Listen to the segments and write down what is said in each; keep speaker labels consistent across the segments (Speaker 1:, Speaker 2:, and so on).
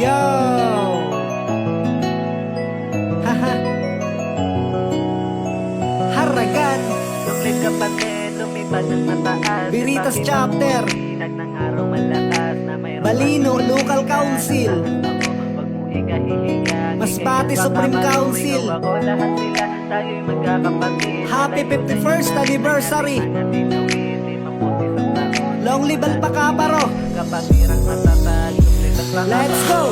Speaker 1: Yo! Haha! Haragan!
Speaker 2: Sulit kapatid, lumipad ng mataas.
Speaker 1: Biritas Chapter.
Speaker 2: Sinag ng araw malakas na mayroon
Speaker 1: Balino Local Council.
Speaker 2: Wag mo ikahihiya.
Speaker 1: Masbate Supreme Council.
Speaker 2: Ako lahat sila, tayo'y magkakapatid.
Speaker 1: Happy 51st anniversary! Long live Alpacaparo!
Speaker 2: Kapatirang matatag, sulit at baka
Speaker 1: Let's go!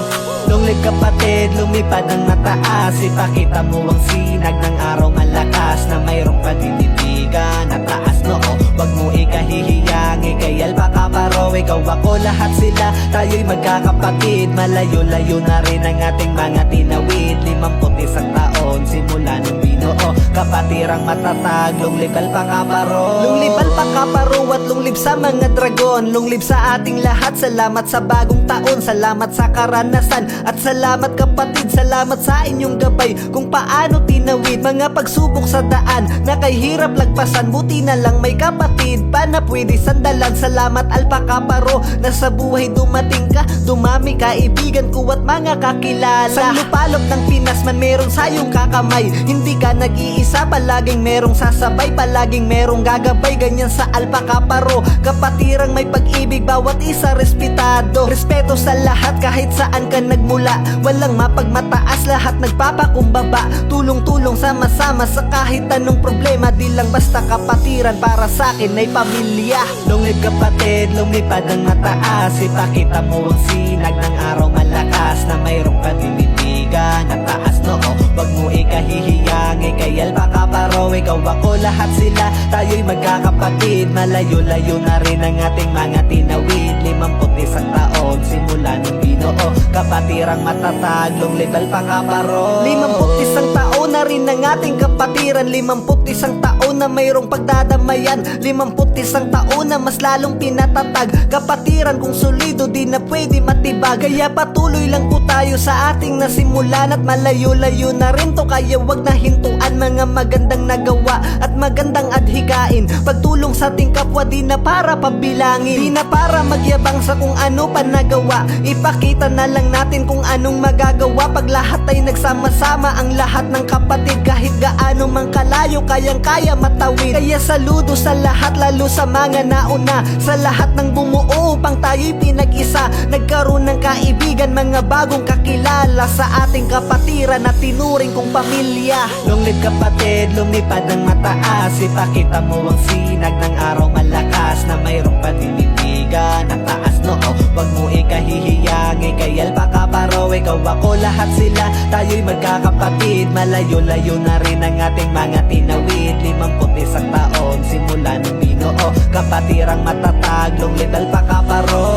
Speaker 2: Long live kapatid, lumipad ng mataas. Ipakita mo ang sinag ng araw malakas na mayroong pagtititigan at taas noo. Wag mo ikahihiyang, ikay Alpacaparo. Ikaw ako lahat sila, tayo'y magkakapatid. Malayo-layo na rin ang ating mga tinawid. 51 taon, simula nung binuo. Kapatirang matatag, long live Alpacaparo.
Speaker 1: Long live Alpacaparo at long live sa mga dragon. Long live sa ating lahat, salamat sa bagong taon. Salamat sa karanasan at salamat kapatid. Salamat sa inyong gabay kung paano tinawid mga pagsubok sa daan na kay hirap lagpasan. Buti na lang may kapatid pa na pwede sandalan. Salamat Alpacaparo na sa buhay dumating ka. Dumami kaibigan ko at mga kakilala. Sa lupalop ng Pinas man meron sayong kakamay. Hindi ka nag-iisa, palaging merong sasabay, palaging merong gagabay. Ganyan sa Alpacaparo, kapatirang may pag-ibig, bawat isa respetado. Respeto sa lahat kahit saan ka nagmula. Walang mapagmataas, lahat nagpapakumbaba. Tulong-tulong sama-sama sa kahit anong problema. Di lang basta kapatiran, para sa akin ay pamilya.
Speaker 2: Long live kapatid, lumipad ng mataas. Ipakita mo ang sinag ng araw malakas na mayroong paninitigan at taas noo. Wag mo ikahihiyang, ikay Alpacaparo. Ikaw ako lahat sila, tayo'y magkakapatid. Malayo-layo na rin ang ating mga tinawid. 51 taon, simula nung binuo. Kapatirang matatag, long live Alpacaparo.
Speaker 1: 51 taon na rin ang ating kapatiran. 51 taon na mayroong pagdadamayan. 51 taon na mas lalong pinatatag. Kapatiran kung solido, di na pwede matibag. Kaya patuloy lang po tayo sa ating nasimulan. At malayo-layo na rin to, kaya wag na hintuan. Mga magandang nagawa at magandang adhikain. Pagtulong sa ating kapwa, di na para pabilangin. Di na para magyabang sa kung ano pa nagawa. Ipakita na lang natin kung anong magagawa. Pag lahat ay nagsama-sama, ang lahat ng kapatid, kahit gaano mang kalayo, kayang-kaya matawid. Kaya saludo sa lahat, lalo sa mga nauna. Sa lahat ng bumuo upang tayo'y pinag-isa. Nagkaroon ng kaibigan, mga bagong kakilala sa ating kapatiran na tinuring kong pamilya.
Speaker 2: Long live kapatid, lumipad ng mataas. Ipakita mo ang sinag ng araw malakas na mayroong paninitigan at taas noo. Wag mo ikahihiyang, ikay Alpacaparo. Ikaw ako lahat sila, tayo'y magkakapatid. Malayo-layo na rin ang ating mga tinawid. 51 taon, simula nung binuo. Kapatirang matatag, long live Alpacaparo.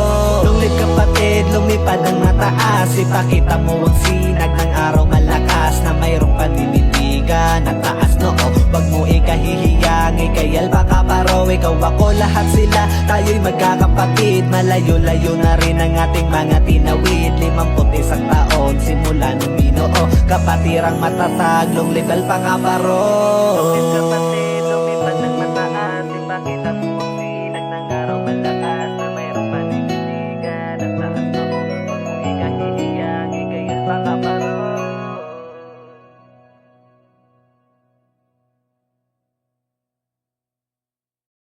Speaker 2: Long live kapatid, lumipad ng mataas. Ipakita mo ang sinag ng araw malakas na mayroong paninitigan at taas noo. Wag mo ikahihiyang, ikay Alpacaparo. Ikaw ako lahat sila, tayo'y magkakapatid. Malayo-layo na rin ang ating mga tinawid. 51 taon, simula nung binuo. Kapatirang matatag, long live Alpacaparo. Long live kapatid.